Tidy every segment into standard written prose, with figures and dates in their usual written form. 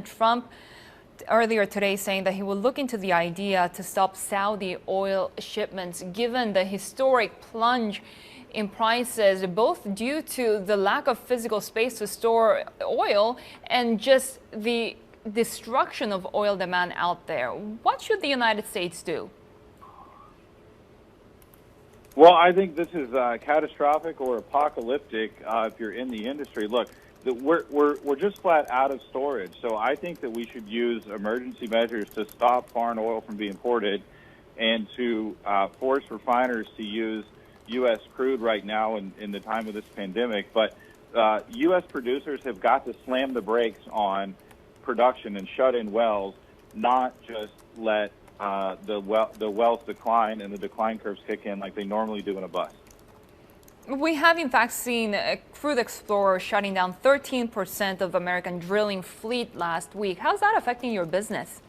Trump earlier today saying that he will look into the idea to stop Saudi oil shipments given the historic plunge in prices, both due to the lack of physical space to store oil and just the destruction of oil demand out there. What should the United States do? Well, I think this is catastrophic or apocalyptic if you're in the industry. Look, we're just flat out of storage, so I think that we should use emergency measures to stop foreign oil from being imported and to force refiners to use U.S. crude right now in the time of this pandemic. But U.S. producers have got to slam the brakes on production and shut in wells, not just let the wells decline and the decline curves kick in like they normally do in a bust. We have, in fact, seen Crude Explorer shutting down 13% of American drilling fleet last week. How's that affecting your business?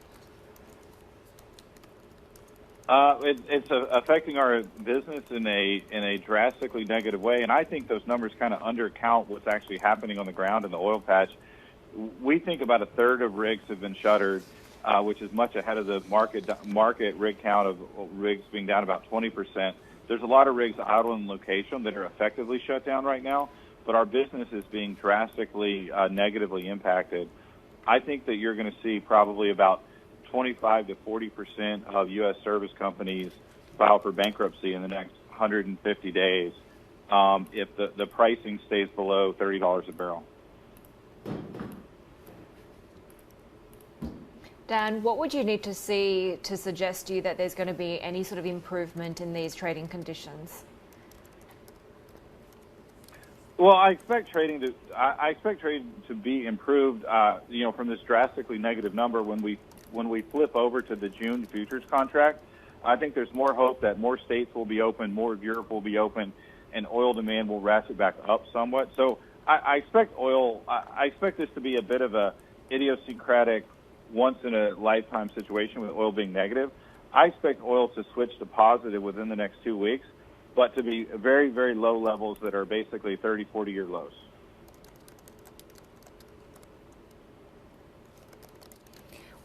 It's affecting our business in a drastically negative way, and I think those numbers kind of undercount what's actually happening on the ground in the oil patch. We think about a third of rigs have been shuttered, which is much ahead of the market rig count of rigs being down about 20%. There's a lot of rigs out on location that are effectively shut down right now, but our business is being drastically negatively impacted. I think that you're going to see probably about 25 to 40% of U.S. service companies file for bankruptcy in the next 150 days if the pricing stays below $30 a barrel. Dan, what would you need to see to suggest to you that there's going to be any sort of improvement in these trading conditions? Well, I expect trading to be improved. From this drastically negative number when we flip over to the June futures contract. I think there's more hope that more states will be open, more of Europe will be open, and oil demand will ratchet back up somewhat. So I expect this to be a bit of a idiosyncratic, once-in-a-lifetime situation with oil being negative. I expect oil to switch to positive within the next 2 weeks, but to be very, very low levels that are basically 30, 40-year lows.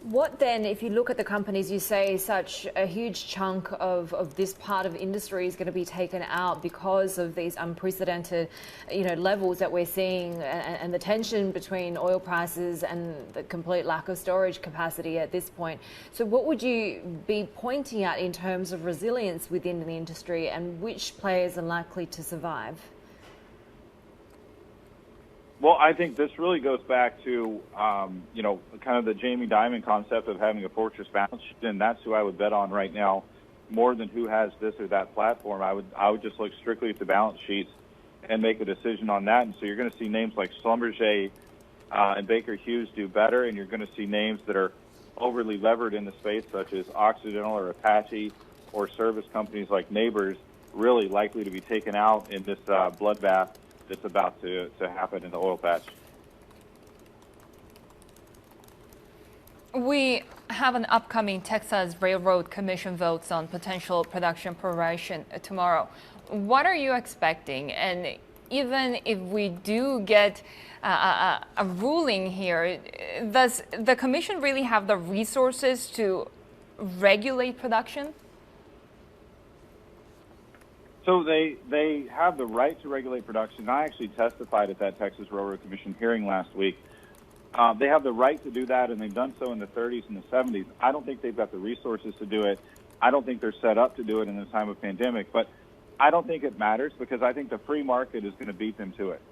What then, if you look at the companies, you say such a huge chunk of this part of industry is going to be taken out because of these unprecedented, levels that we're seeing and the tension between oil prices and the complete lack of storage capacity at this point. So what would you be pointing at in terms of resilience within the industry and which players are likely to survive? Well, I think this really goes back to, kind of the Jamie Dimon concept of having a fortress balance sheet, and that's who I would bet on right now more than who has this or that platform. I would just look strictly at the balance sheets and make a decision on that. And so you're going to see names like Schlumberger and Baker Hughes do better, and you're going to see names that are overly levered in the space, such as Occidental or Apache, or service companies like Neighbors, really likely to be taken out in this bloodbath that's about to happen in the oil patch. We have an upcoming Texas Railroad Commission votes on potential production proration tomorrow. What are you expecting? And even if we do get a ruling here, does the commission really have the resources to regulate production? So they have the right to regulate production. I actually testified at that Texas Railroad Commission hearing last week. They have the right to do that, and they've done so in the 30s and the 70s. I don't think they've got the resources to do it. I don't think they're set up to do it in this time of pandemic. But I don't think it matters because I think the free market is going to beat them to it.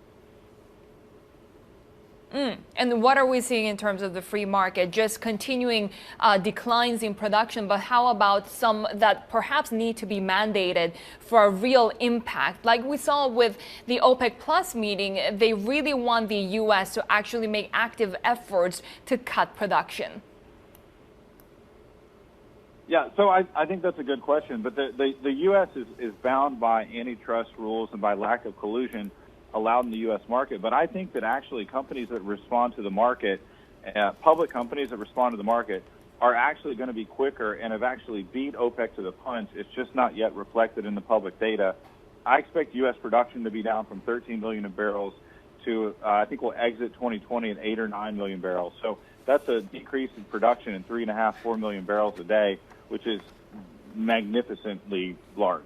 And what are we seeing in terms of the free market? Just continuing declines in production, but how about some that perhaps need to be mandated for a real impact? Like we saw with the OPEC Plus meeting, they really want the U.S. to actually make active efforts to cut production. Yeah, so I think that's a good question. But the U.S. is bound by antitrust rules and by lack of collusion allowed in the U.S. market. But I think that actually companies that respond to the market, public companies that respond to the market, are actually going to be quicker and have actually beat OPEC to the punch. It's just not yet reflected in the public data. I expect U.S. production to be down from 13 million barrels to, I think we'll exit 2020 at 8 or 9 million barrels. So That's a decrease in production in 3.5, 4 million barrels a day, which is magnificently large.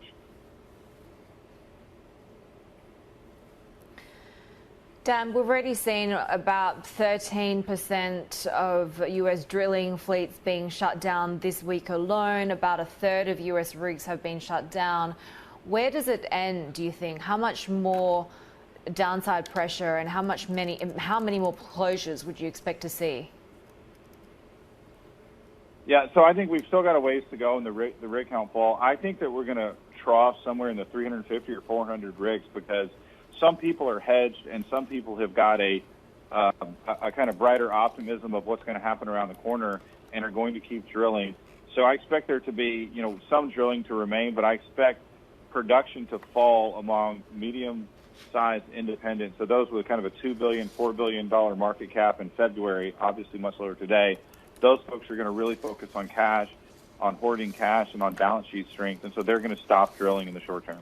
Dan, we've already seen about 13% of US drilling fleets being shut down this week alone. About a third of US rigs have been shut down. Where does it end, do you think? How much more downside pressure and how many more closures would you expect to see? Yeah, so I think we've still got a ways to go in the rig count fall. I think that we're going to trough somewhere in the 350 or 400 rigs because some people are hedged and some people have got a kind of brighter optimism of what's going to happen around the corner and are going to keep drilling. So I expect there to be, some drilling to remain, but I expect production to fall among medium-sized independents. So those with kind of a $2 billion, $4 billion market cap in February, obviously much lower today. Those folks are going to really focus on cash, on hoarding cash, and on balance sheet strength, and so they're going to stop drilling in the short term.